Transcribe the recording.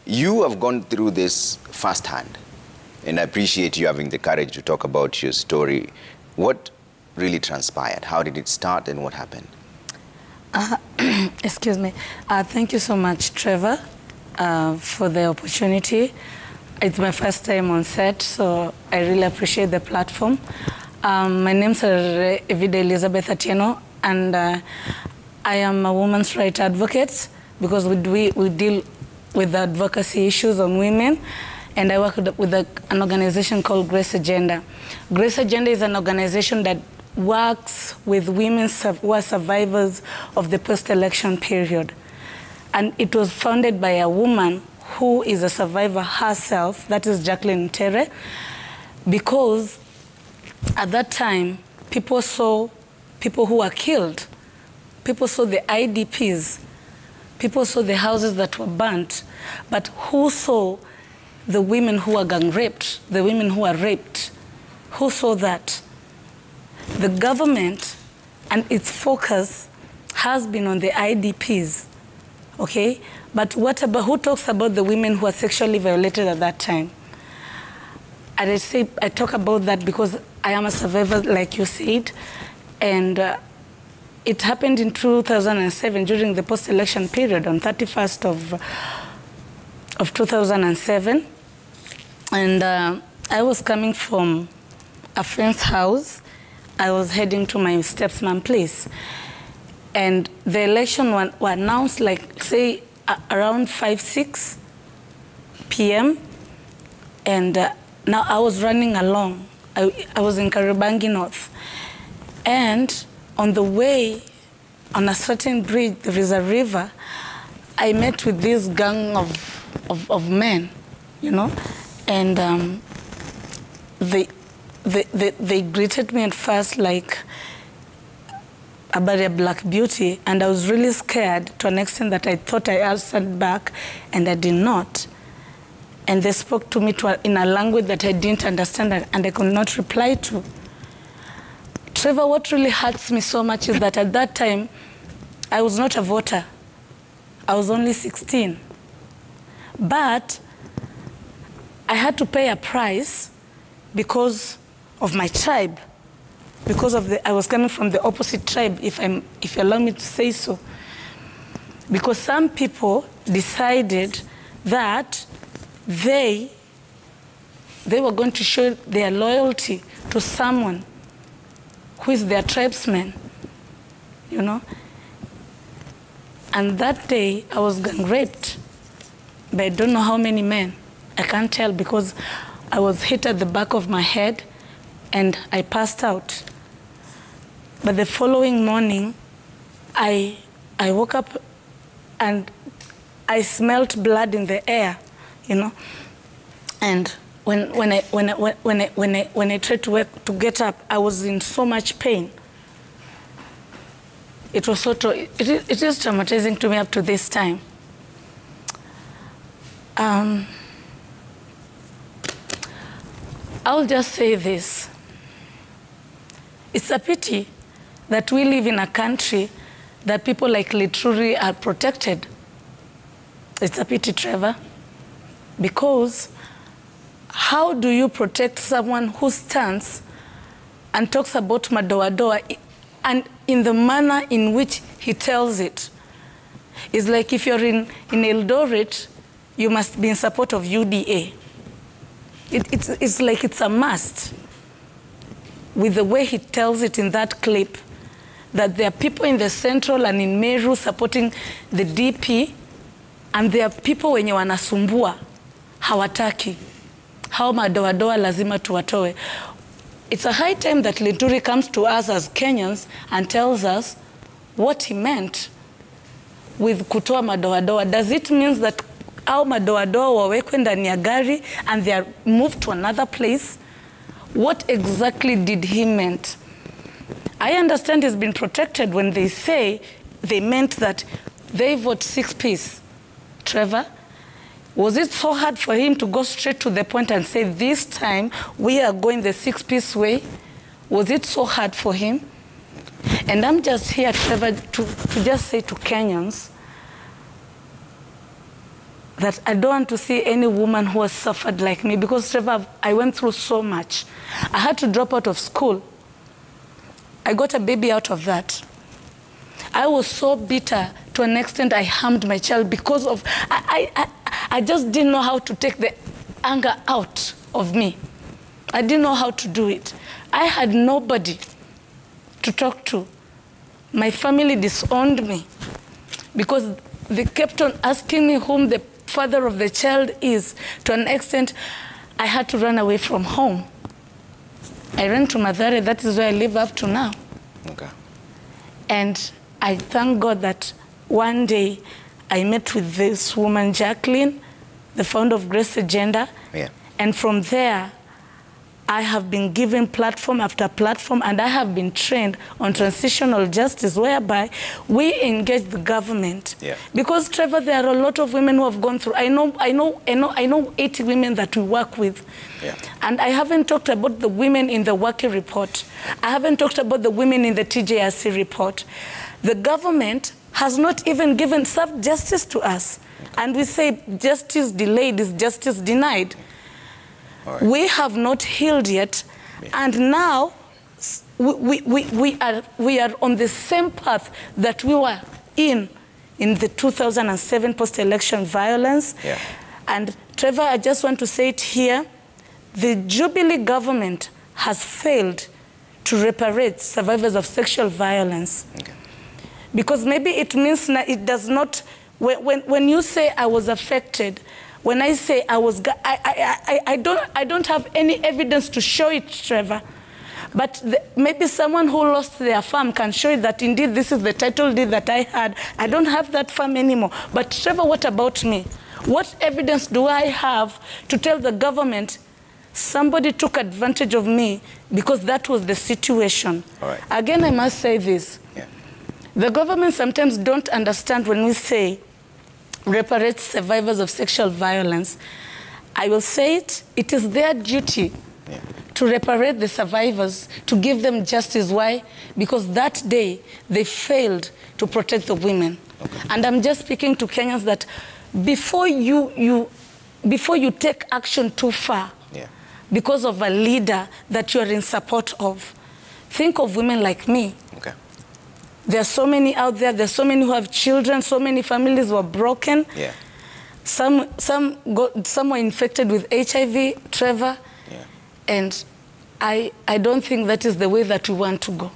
You have gone through this firsthand, and I appreciate you having the courage to talk about your story. What really transpired? How did it start and what happened? Excuse me. Thank you so much, Trevor, for the opportunity. It's my first time on set, so I really appreciate the platform. My name's Evida Elizabeth Atieno, and I am a women's rights advocate because we deal with the advocacy issues on women, and I work with an organization called Grace Agenda. Grace Agenda is an organization that works with women who are survivors of the post-election period. And it was founded by a woman who is a survivor herself, that is Jacqueline Tere, because at that time, people saw people who were killed. People saw the IDPs. People saw the houses that were burnt. But who saw the women who were gang raped, the women who were raped? Who saw that? The government and its focus has been on the IDPs, okay? But who talks about the women who were sexually violated at that time? And I talk about that because I am a survivor, like you said, and it happened in 2007 during the post-election period on 31st of 2007. And I was coming from a friend's house. I was heading to my stepmom's place. And the election were announced like, say, around 5-6 p.m. And now I was running along. I was in Kariobangi North. And on the way, on a certain bridge, there is a river, I met with this gang of men, you know, and they greeted me at first like about a black beauty, and I was really scared to an extent that I thought I answered back, and I did not. And they spoke to me in a language that I didn't understand and I could not reply to. Trevor, what really hurts me so much is that at that time, I was not a voter. I was only 16. But I had to pay a price because of my tribe, because I was coming from the opposite tribe, if you allow me to say so. Because some people decided that they were going to show their loyalty to someone who is their tribesman, you know? And that day, I was gang raped, but I don't know how many men. I can't tell because I was hit at the back of my head and I passed out. But the following morning, I woke up and I smelled blood in the air, you know? And when I tried to get up, I was in so much pain. It was it is traumatizing to me up to this time. I'll just say this. It's a pity that we live in a country that people like Lituri are protected. It's a pity, Trevor, because how do you protect someone who stands and talks about madoadoa and in the manner in which he tells it? It's like if you're in Eldoret, you must be in support of UDA. It's like it's a must with the way he tells it in that clip, that there are people in the Central and in Meru supporting the DP, and there are people wenye wanasumbua, hawataki. How madoadoa lazima tuwatoe. It's a high time that Lituri comes to us as Kenyans and tells us what he meant with kutoa madoadoa. Does it mean that au madoadoa wawekwe ndani ya gari and they are moved to another place? What exactly did he meant? I understand he's been protected when they say they meant that they vote 6-piece. Trevor, was it so hard for him to go straight to the point and say, this time we are going the 6-piece way? Was it so hard for him? And I'm just here, Trevor, to just say to Kenyans, that I don't want to see any woman who has suffered like me, because Trevor, I went through so much. I had to drop out of school. I got a baby out of that. I was so bitter to an extent I harmed my child because of, I just didn't know how to take the anger out of me. I didn't know how to do it. I had nobody to talk to. My family disowned me because they kept on asking me whom the father of the child is. To an extent, I had to run away from home. I ran to Mathare. That is where I live up to now. Okay. And I thank God that one day I met with this woman, Jacqueline, the founder of Grace Agenda. Yeah. And from there, I have been given platform after platform, and I have been trained on transitional justice, whereby we engage the government. Yeah. Because, Trevor, there are a lot of women who have gone through. I know 80 women that we work with. Yeah. And I haven't talked about the women in the Waki report. I haven't talked about the women in the TJRC report. The government has not even given justice to us. And we say justice delayed is justice denied. Right. We have not healed yet, yeah. And now we are on the same path that we were in the 2007 post-election violence. Yeah. And Trevor, I just want to say it here, the Jubilee government has failed to reparate survivors of sexual violence. Okay. Because maybe it means it does not, when you say I was affected, when I say I was, I don't have any evidence to show it, Trevor. But maybe someone who lost their farm can show it that indeed this is the title deed that I had. I don't have that farm anymore. But Trevor, what about me? What evidence do I have to tell the government somebody took advantage of me because that was the situation? All right. Again, I must say this. Yeah. The government sometimes don't understand when we say reparate survivors of sexual violence. I will say it, it is their duty to reparate the survivors, to give them justice. Why? Because that day they failed to protect the women. Okay. And I'm just speaking to Kenyans that before you take action too far, because of a leader that you are in support of, think of women like me. Okay. There are so many out there. There are so many who have children. So many families were broken. Yeah. Some were infected with HIV, Trevor. Yeah. And I don't think that is the way that we want to go.